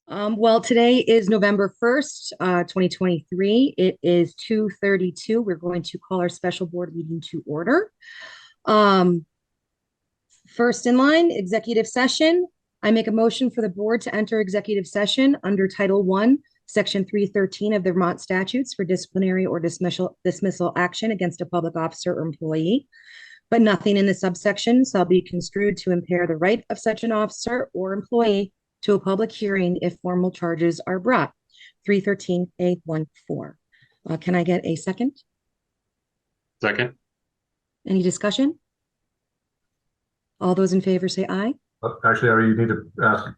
Well, today is November 1st, 2023. It is 2:32. We're going to call our special board meeting to order. Um, First in line, executive session. I make a motion for the board to enter executive session under Title I, Section 313 of the Vermont statutes for disciplinary or dismissal action against a public officer or employee, but nothing in the subsection shall be construed to impair the right of such an officer or employee to a public hearing if formal charges are brought. 313A14. Can I get a second? Second. Any discussion? All those in favor say aye. Actually, Ari, you need to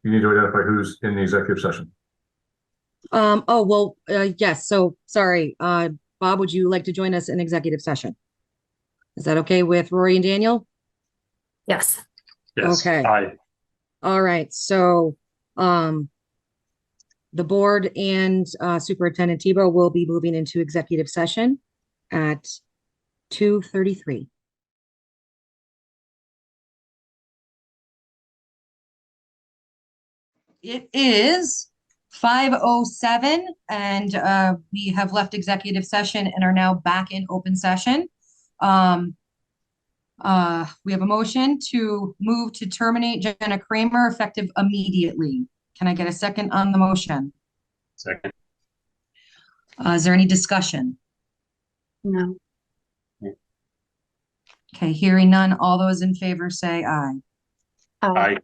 identify who's in the executive session. Yes. So sorry. Bob, would you like to join us in executive session? Is that okay with Rory and Daniel? Yes. Yes. Okay. Aye. All right. So the board and Superintendent Tebow will be moving into executive session at 2:33. It is 5:07 and we have left executive session and are now back in open session. We have a motion to move to terminate Jenna Cramer effective immediately. Can I get a second on the motion? Second. Is there any discussion? No. Okay, hearing none. All those in favor say aye. Aye.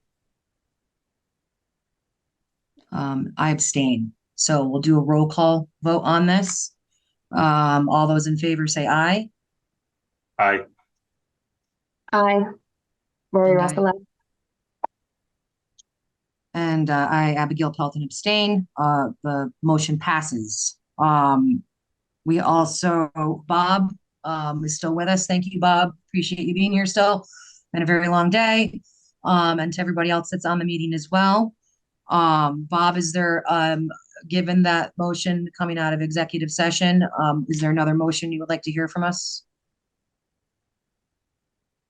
I abstain. So we'll do a roll call vote on this. All those in favor say aye. Aye. Aye. Rory And aye. Russell. And I, Abigail Pelton, abstain. The motion passes. We also, Bob is still with us. Thank you, Bob. Appreciate you being here still. Been a very long day. And to everybody else that's on the meeting as well. Bob, is there, given that motion coming out of executive session, is there another motion you would like to hear from us?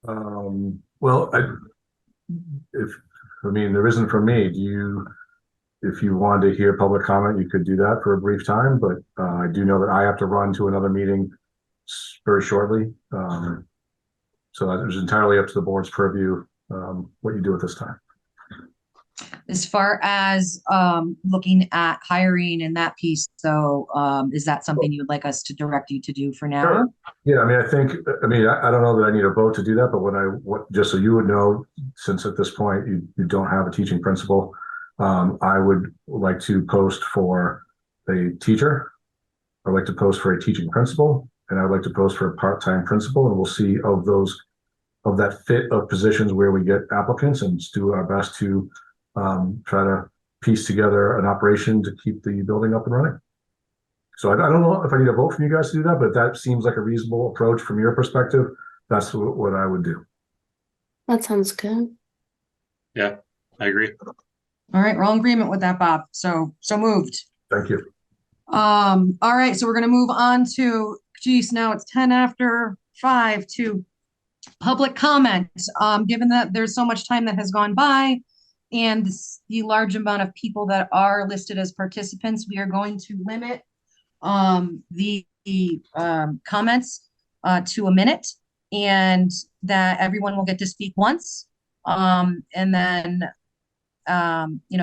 Well, there isn't for me. If you wanted to hear public comment, you could do that for a brief time, but I do know that I have to run to another meeting very shortly. So that is entirely up to the board's purview, what you do at this time. As far as looking at hiring and that piece, so is that something you would like us to direct you to do for now? Sure. Yeah, I don't know that I need a vote to do that, but just so you would know, since at this point you don't have a teaching principal, I would like to post for a teacher. I'd like to post for a teaching principal, and I'd like to post for a part-time principal, and we'll see of that fit of positions where we get applicants and do our best to try to piece together an operation to keep the building up and running. So I don't know if I need a vote from you guys to do that, but that seems like a reasonable approach from your perspective. That's what I would do. That sounds good. Yeah, I agree. All right, we're all in agreement with that, Bob. So moved. Thank you. All right, so we're going to move on to, now it's 10 after 5 to public comment. Given that there's so much time that has gone by and the large amount of people that are listed as participants, we are going to limit the comments to a minute, and that everyone will get to speak once. And then,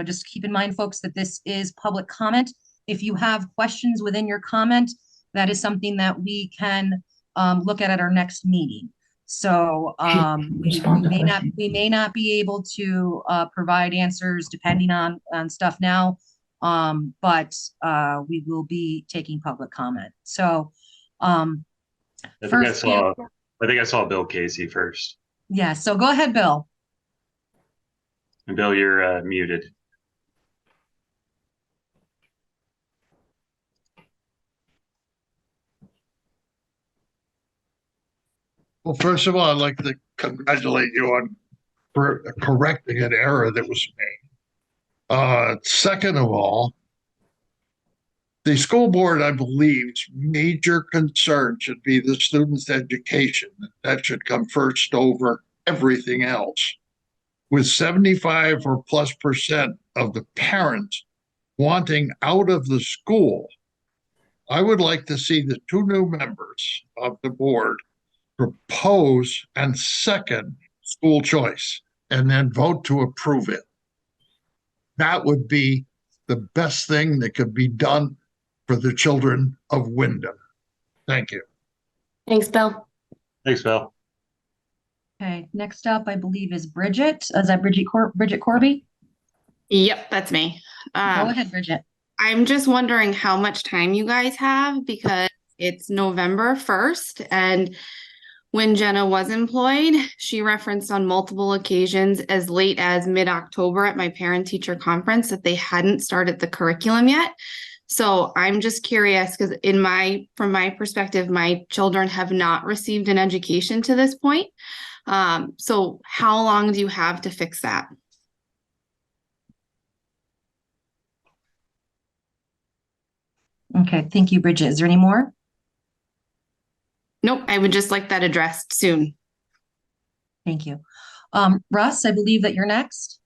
just keep in mind, folks, that this is public comment. If you have questions within your comment, that is something that we can look at our next meeting. So we may not be able to provide answers depending on stuff now, but we will be taking public comment. So I think I saw Bill Casey first. Yeah, so go ahead, Bill. And Bill, you're muted. Well, first of all, I'd like to congratulate you on correcting an error that was made. Second of all, the school board, I believe's major concern should be the student's education. That should come first over everything else. With 75% or plus of the parents wanting out of the school, I would like to see the two new members of the board propose and second school choice and then vote to approve it. That would be the best thing that could be done for the children of Windham. Thank you. Thanks, Bill. Thanks, Bill. Okay, next up, I believe is Bridget. Is that Bridget Corby? Yep, that's me. Go ahead, Bridget. I'm just wondering how much time you guys have because it's November 1st. And when Jenna was employed, she referenced on multiple occasions as late as mid-October at my parent-teacher conference that they hadn't started the curriculum yet. So I'm just curious because from my perspective, my children have not received an education to this point. So how long do you have to fix that? Okay, thank you, Bridget. Is there any more? Nope, I would just like that addressed soon. Thank you. Russ, I believe that you're next.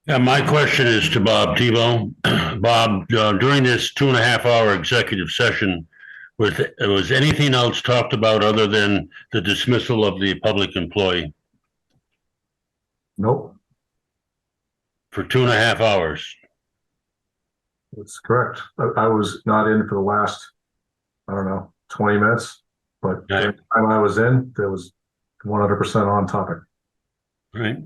Yeah, my question is to Bob Tebow. Bob, during this 2.5-hour executive session, was anything else talked about other than the dismissal of the public employee Nope, for 2.5 hours? that's correct. I was not in for the last, I don't know, 20 minutes, but Right. the time I was in, there was 100% on topic. Right.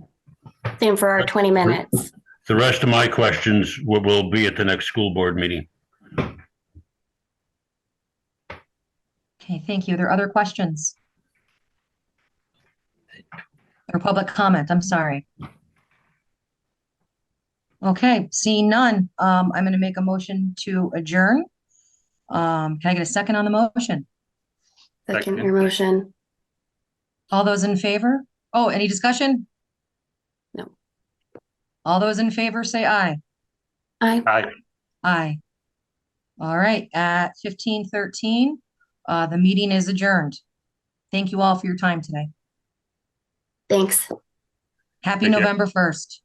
Same for our 20 minutes. The rest of my questions will be at the next school board meeting. Okay, thank you. Are there other questions? Or public comment? I'm sorry. Okay, seeing none, I'm going to make a motion to adjourn. Can I get a second on the motion? Second your motion. All those in favor? Oh, any discussion? No. All those in favor say aye. Aye. Aye. Aye. All right, at 15:13, the meeting is adjourned. Thank you all for your time today. Thanks. Happy Thank you. November 1st.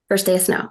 First day of snow.